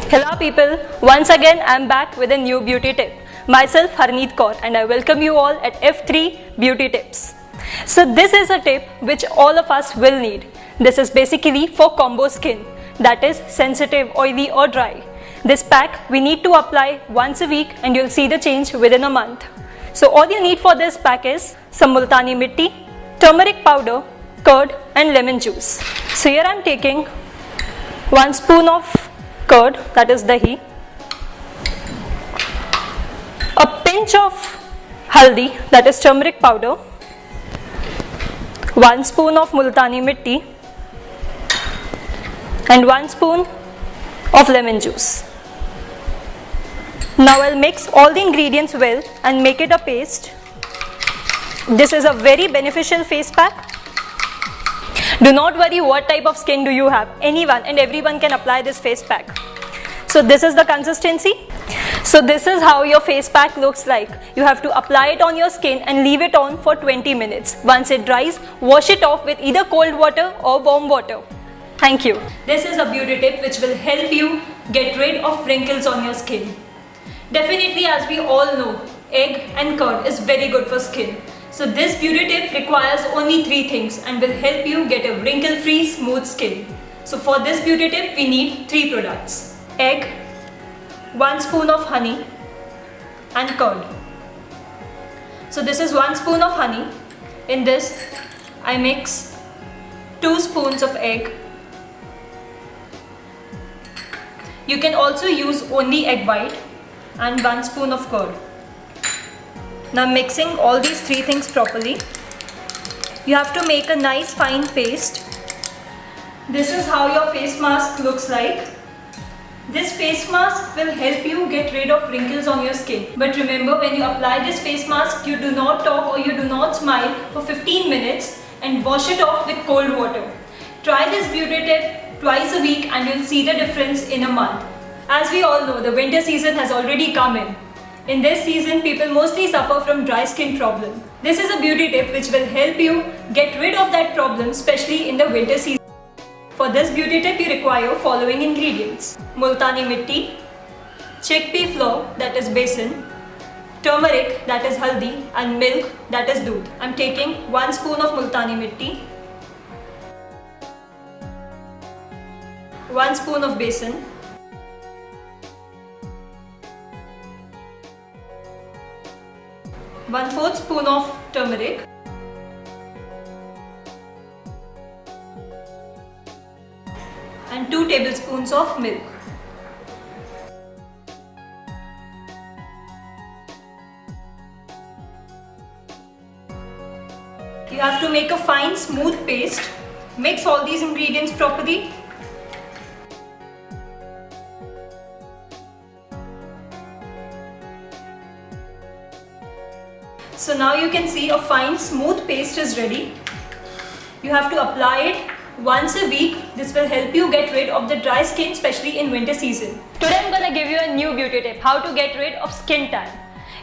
Hello people, once again I am back with a new beauty tip. Myself Harneet Kaur and I welcome you all at F3 Beauty Tips. So this is a tip which all of us will need. This is basically for combo skin, that is sensitive, oily or dry. This pack we need to apply once a week and you'll see the change within a month. So all you need for this pack is some multani mitti, turmeric powder, curd and lemon juice. So here I am taking 1 spoon of curd, that is dahi, a pinch of haldi, that is turmeric powder, 1 spoon of multani mitti and 1 spoon of lemon juice. Now I'll mix all the ingredients well and make it a paste. This is a very beneficial face pack. Do not worry what type of skin do you have. Anyone and everyone can apply this face pack. So this is the consistency. So this is how your face pack looks like. You have to apply it on your skin and leave it on for 20 minutes. Once it dries, wash it off with either cold water or warm water. Thank you. This is a beauty tip which will help you get rid of wrinkles on your skin. Definitely, as we all know, egg and curd is very good for skin. So this beauty tip requires only 3 things and will help you get a wrinkle-free smooth skin. So for this beauty tip we need 3 products. Egg, 1 spoon of honey and curd. So this is 1 spoon of honey. In this I mix 2 spoons of egg. You can also use only egg white and 1 spoon of curd. Now mixing all these 3 things properly. You have to make a nice fine paste. This is how your face mask looks like. This face mask will help you get rid of wrinkles on your skin. But remember, when you apply this face mask, you do not talk or you do not smile for 15 minutes and wash it off with cold water. Try this beauty tip twice a week and you'll see the difference in a month. As we all know, the winter season has already come in. In this season, people mostly suffer from dry skin problem. This is a beauty tip which will help you get rid of that problem, especially in the winter season. For this beauty tip, you require following ingredients: multani mitti, chickpea flour, that is besan, turmeric, that is haldi, and milk, that is doodh. I'm taking 1 spoon of multani mitti, 1 spoon of besan, 1/4 spoon of turmeric, and 2 tablespoons of milk. You have to make a fine smooth paste. Mix all these ingredients properly. So now you can see a fine smooth paste is ready. You have to apply it once a week. This will help you get rid of the dry skin, especially in winter season. Today I'm gonna give you a new beauty tip, how to get rid of skin tan.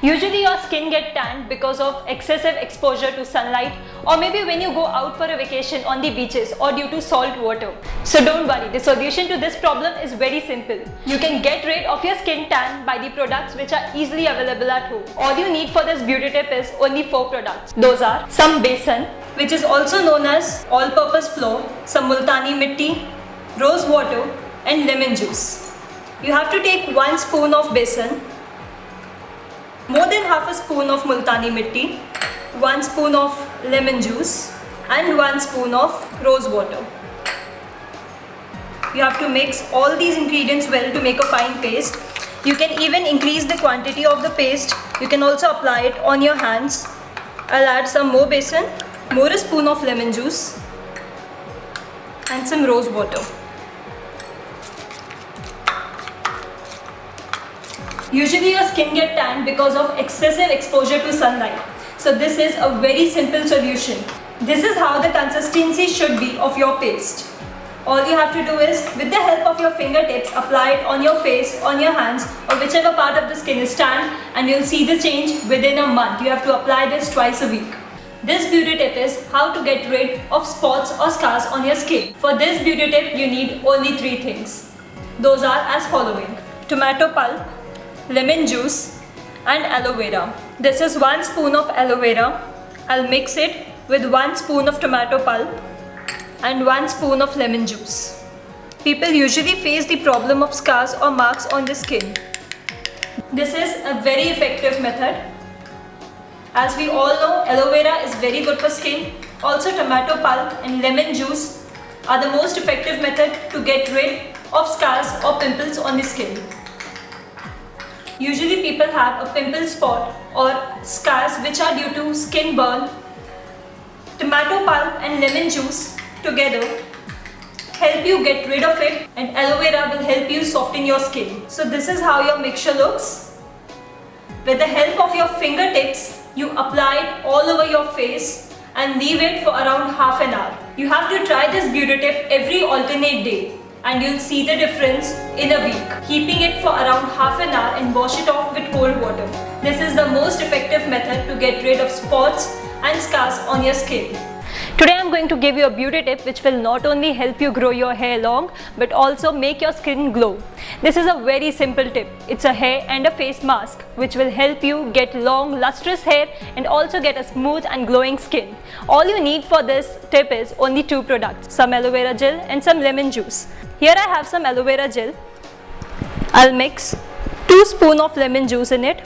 Usually your skin gets tanned because of excessive exposure to sunlight or maybe when you go out for a vacation on the beaches or due to salt water. So don't worry, the solution to this problem is very simple. You can get rid of your skin tan by the products which are easily available at home. All you need for this beauty tip is only 4 products. Those are some besan, which is also known as all-purpose flour, some multani mitti, rose water and lemon juice. You have to take 1 spoon of besan, more than half a spoon of multani mitti, 1 spoon of lemon juice and 1 spoon of rose water. You have to mix all these ingredients well to make a fine paste. You can even increase the quantity of the paste. You can also apply it on your hands. I'll add some more besan, more a spoon of lemon juice and some rose water. Usually your skin gets tanned because of excessive exposure to sunlight. So this is a very simple solution. This is how the consistency should be of your paste. All you have to do is, with the help of your fingertips, apply it on your face, on your hands or whichever part of the skin is tanned and you'll see the change within a month. You have to apply this twice a week. This beauty tip is how to get rid of spots or scars on your skin. For this beauty tip, you need only 3 things. Those are as following: tomato pulp, lemon juice and aloe vera. This is 1 spoon of aloe vera. I'll mix it with 1 spoon of tomato pulp and 1 spoon of lemon juice. People usually face the problem of scars or marks on the skin. This is a very effective method. As we all know, aloe vera is very good for skin. Also, tomato pulp and lemon juice are the most effective method to get rid of scars or pimples on the skin. Usually people have a pimple spot or scars which are due to skin burn. Tomato pulp and lemon juice together help you get rid of it, and aloe vera will help you soften your skin. So this is how your mixture looks. With the help of your fingertips, you apply it all over your face and leave it for around half an hour. You have to try this beauty tip every alternate day and you'll see the difference in a week. Keeping it for around half an hour and wash it off with cold water. This is the most effective method to get rid of spots and scars on your skin. Today I'm going to give you a beauty tip which will not only help you grow your hair long but also make your skin glow. This is a very simple tip. It's a hair and a face mask which will help you get long lustrous hair and also get a smooth and glowing skin. All you need for this tip is only 2 products, some aloe vera gel and some lemon juice. Here I have some aloe vera gel. I'll mix 2 spoons of lemon juice in it.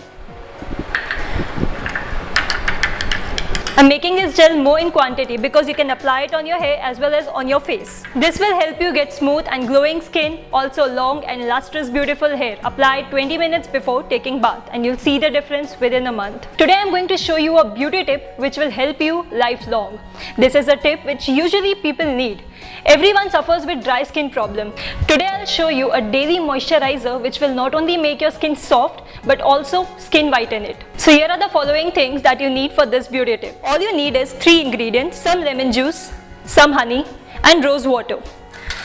I'm making this gel more in quantity because you can apply it on your hair as well as on your face. This will help you get smooth and glowing skin, also long and lustrous beautiful hair. Apply it 20 minutes before taking bath and you'll see the difference within a month. Today I'm going to show you a beauty tip which will help you lifelong. This is a tip which usually people need. Everyone suffers with dry skin problem. Today I'll show you a daily moisturizer which will not only make your skin soft but also skin whiten it. So here are the following things that you need for this beauty tip. All you need is 3 ingredients: some lemon juice, some honey and rose water.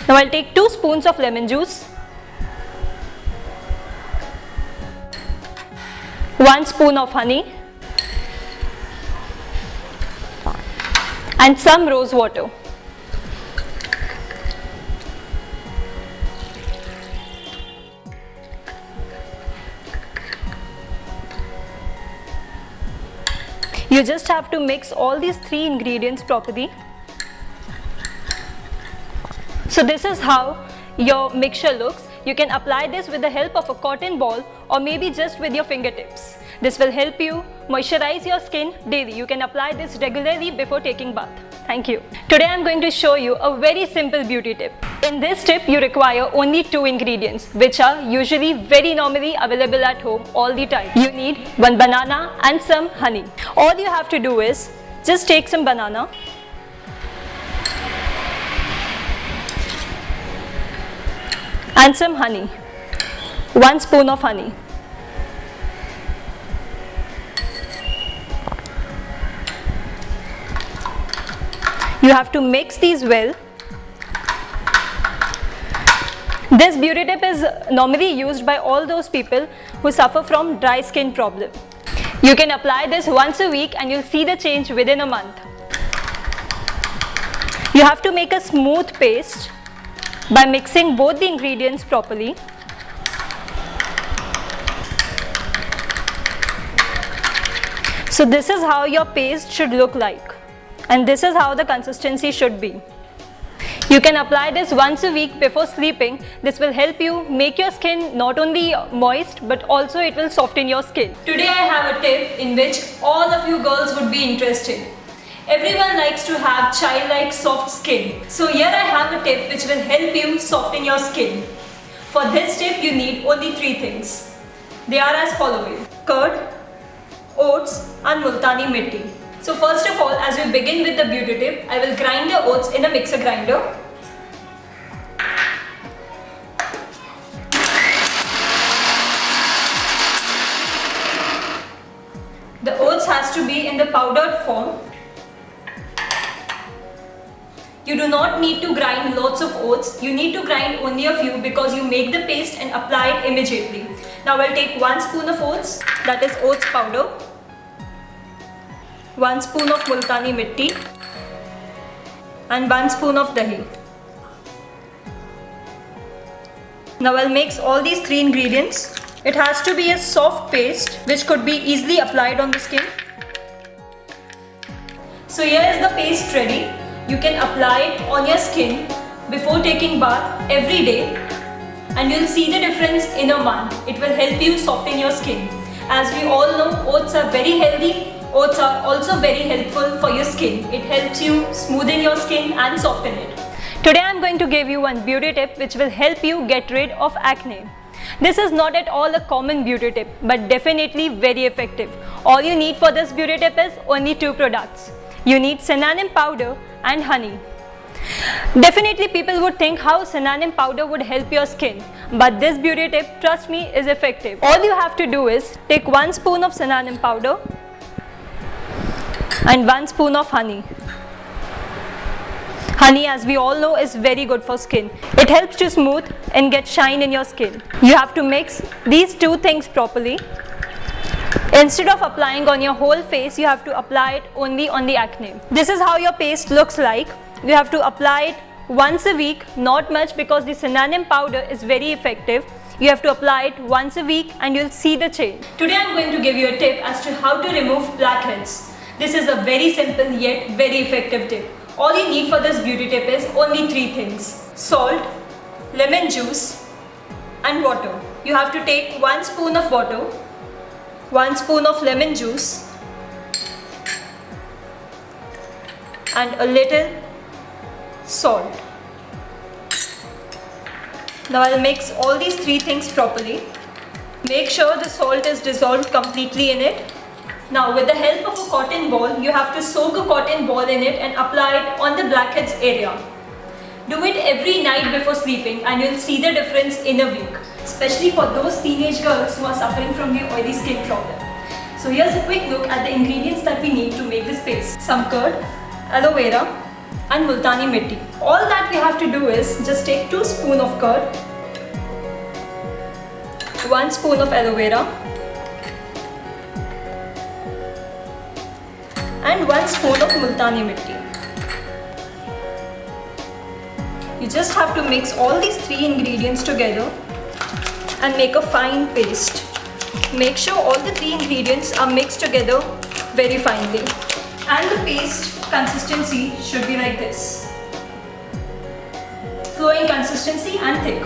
Now I'll take 2 spoons of lemon juice, 1 spoon of honey and some rose water. You just have to mix all these 3 ingredients properly. So this is how your mixture looks. You can apply this with the help of a cotton ball or maybe just with your fingertips. This will help you moisturize your skin daily. You can apply this regularly before taking bath. Thank you. Today I'm going to show you a very simple beauty tip. In this tip you require only 2 ingredients which are usually very normally available at home all the time. You need 1 banana and some honey. All you have to do is just take some banana, and some honey, 1 spoon of honey. You have to mix these well. This beauty tip is normally used by all those people who suffer from dry skin problem. You can apply this once a week and you'll see the change within a month. You have to make a smooth paste by mixing both the ingredients properly. So this is how your paste should look like. And this is how the consistency should be. You can apply this once a week before sleeping. This will help you make your skin not only moist but also it will soften your skin. Today I have a tip in which all of you girls would be interested. Everyone likes to have childlike soft skin. So here I have a tip which will help you soften your skin. For this tip you need only 3 things. They are as following: curd, oats and multani mitti. So first of all, as we begin with the beauty tip, I will grind the oats in a mixer grinder. The oats has to be in the powdered form. You do not need to grind lots of oats. You need to grind only a few because you make the paste and apply it immediately. Now I'll take 1 spoon of oats, that is oats powder, 1 spoon of multani mitti and 1 spoon of dahi. Now I'll mix all these three ingredients. It has to be a soft paste which could be easily applied on the skin. So here is the paste ready. You can apply it on your skin before taking bath every day, and you'll see the difference in a month. It will help you soften your skin. As we all know, oats are very healthy. Oats are also very helpful for your skin. It helps you smoothen your skin and soften it. Today I am going to give you one beauty tip which will help you get rid of acne. This is not at all a common beauty tip, but definitely very effective. All you need for this beauty tip is only two products. You need Cinnamon powder and honey. Definitely people would think how cinnamon powder would help your skin, but this beauty tip, trust me, is effective. All you have to do is take 1 spoon of cinnamon powder and 1 spoon of honey. Honey, as we all know, is very good for skin. It helps to smooth and get shine in your skin. You have to mix these two things properly. Instead of applying on your whole face, you have to apply it only on the acne. This is how your paste looks like. You have to apply it once a week, not much, because the cinnamon powder is very effective. You have to apply it once a week and you'll see the change. Today I'm going to give you a tip as to how to remove blackheads. This is a very simple yet very effective tip. All you need for this beauty tip is only 3 things: salt, lemon juice and water. You have to take 1 spoon of water, 1 spoon of lemon juice and a little salt. Now I'll mix all these 3 things properly. Make sure the salt is dissolved completely in it. Now with the help of a cotton ball, you have to soak a cotton ball in it and apply it on the blackheads area. Do it every night before sleeping and you'll see the difference in a week, especially for those teenage girls who are suffering from the oily skin problem. So here's a quick look at the ingredients that we need to make this paste. Some curd, aloe vera and multani mitti. All that we have to do is just take 2 spoons of curd, 1 spoon of aloe vera and 1 spoon of multani mitti. You just have to mix all these 3 ingredients together and make a fine paste. Make sure all the 3 ingredients are mixed together very finely. And the paste consistency should be like this. Flowing consistency and thick.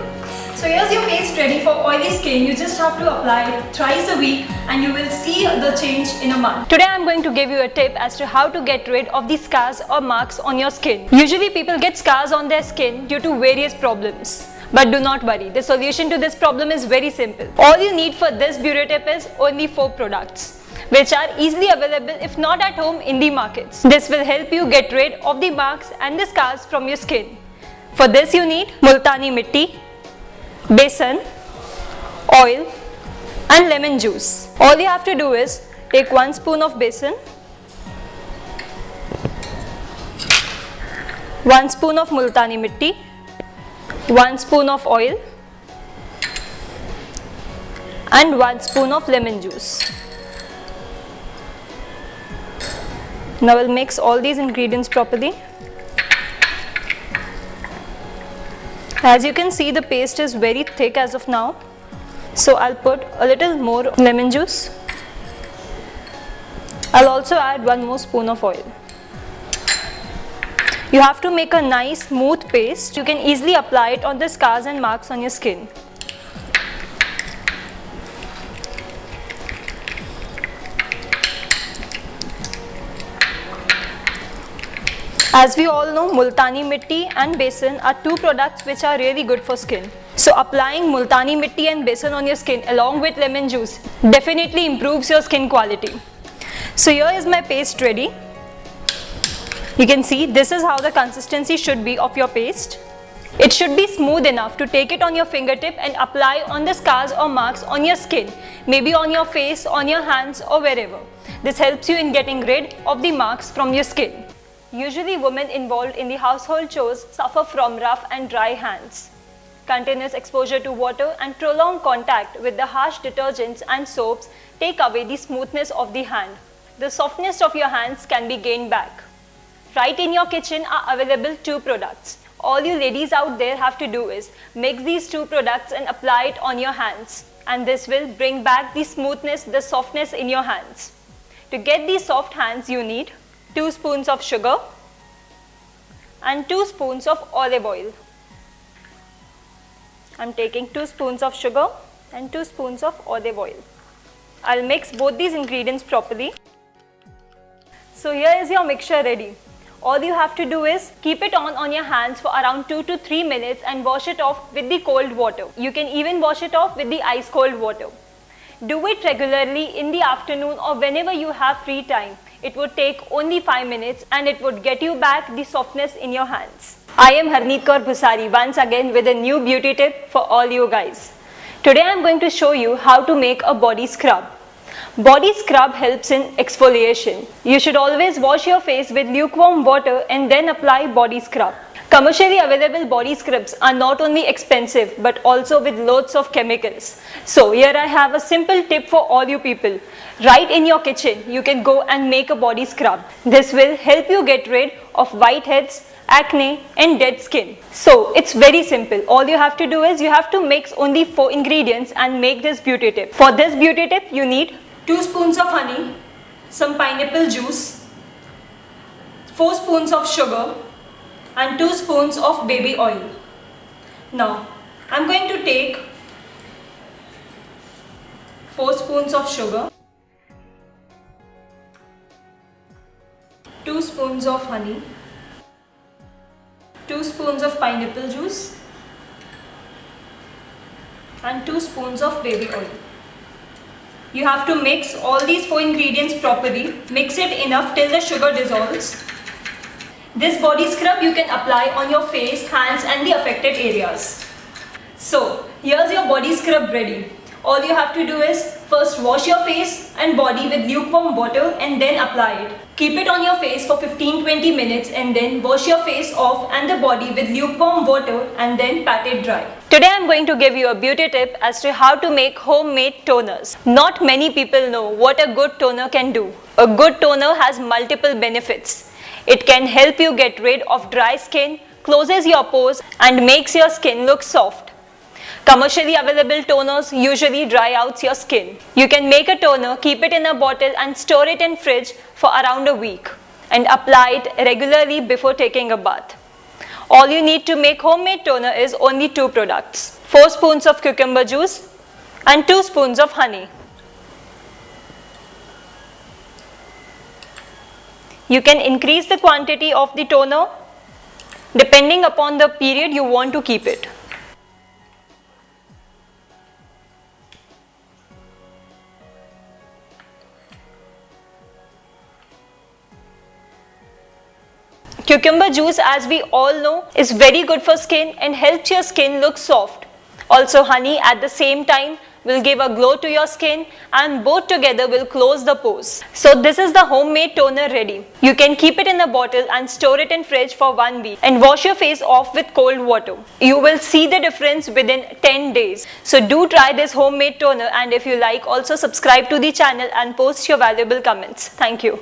So here's your paste ready for oily skin. You just have to apply it thrice a week and you will see the change in a month. Today I'm going to give you a tip as to how to get rid of the scars or marks on your skin. Usually people get scars on their skin due to various problems. But do not worry, the solution to this problem is very simple. All you need for this beauty tip is only 4 products, which are easily available if not at home in the markets. This will help you get rid of the marks and the scars from your skin. For this you need multani mitti, besan, oil and lemon juice. All you have to do is take 1 spoon of besan, 1 spoon of multani mitti, 1 spoon of oil and 1 spoon of lemon juice. Now we'll mix all these ingredients properly. As you can see, the paste is very thick as of now. So I'll put a little more lemon juice. I'll also add 1 more spoon of oil. You have to make a nice smooth paste. You can easily apply it on the scars and marks on your skin. As we all know, multani mitti and besan are 2 products which are really good for skin. So applying multani mitti and besan on your skin along with lemon juice definitely improves your skin quality. So here is my paste ready. You can see this is how the consistency should be of your paste. It should be smooth enough to take it on your fingertip and apply on the scars or marks on your skin, maybe on your face, on your hands or wherever. This helps you in getting rid of the marks from your skin. Usually women involved in the household chores suffer from rough and dry hands. Continuous exposure to water and prolonged contact with the harsh detergents and soaps take away the smoothness of the hand. The softness of your hands can be gained back. Right in your kitchen are available 2 products. all you ladies out there have to do is mix these two products and apply it on your hands. And this will bring back the smoothness, the softness in your hands. To get these soft hands, you need 2 spoons of sugar and 2 spoons of olive oil. I'm taking 2 spoons of sugar and 2 spoons of olive oil. I'll mix both these ingredients properly. So here is your mixture ready. All you have to do is keep it on your hands for around 2 to 3 minutes and wash it off with the cold water. You can even wash it off with the ice cold water. Do it regularly in the afternoon or whenever you have free time. It would take only 5 minutes and it would get you back the softness in your hands. I am Harneet Kaur Bhusari once again with a new beauty tip for all you guys. Today I am going to show you how to make a body scrub. Body scrub helps in exfoliation. You should always wash your face with lukewarm water and then apply body scrub. Commercially available body scrubs are not only expensive but also with loads of chemicals. So here I have a simple tip for all you people. Right in your kitchen, you can go and make a body scrub. This will help you get rid of whiteheads, acne and dead skin. So it's very simple. All you have to do is you have to mix only 4 ingredients and make this beauty tip. For this beauty tip, you need 2 spoons of honey, some pineapple juice, 4 spoons of sugar and 2 spoons of baby oil. Now, I'm going to take 4 spoons of sugar, 2 spoons of honey, 2 spoons of pineapple juice and 2 spoons of baby oil. You have to mix all these 4 ingredients properly. Mix it enough till the sugar dissolves. This body scrub you can apply on your face, hands and the affected areas. So, here's your body scrub ready. All you have to do is first wash your face and body with lukewarm water and then apply it. Keep it on your face for 15-20 minutes and then wash your face off and the body with lukewarm water and then pat it dry. Today I'm going to give you a beauty tip as to how to make homemade toners. Not many people know what a good toner can do. A good toner has multiple benefits. It can help you get rid of dry skin, closes your pores and makes your skin look soft. Commercially available toners usually dry out your skin. You can make a toner, keep it in a bottle and store it in fridge for around a week and apply it regularly before taking a bath. All you need to make homemade toner is only 2 products. 4 spoons of cucumber juice and 2 spoons of honey. You can increase the quantity of the toner depending upon the period you want to keep it. Cucumber juice, as we all know, is very good for skin and helps your skin look soft. Also, honey at the same time will give a glow to your skin and both together will close the pores. So this is the homemade toner ready. You can keep it in a bottle and store it in fridge for 1 week and wash your face off with cold water. You will see the difference within 10 days. So do try this homemade toner and if you like, also subscribe to the channel and post your valuable comments. Thank you.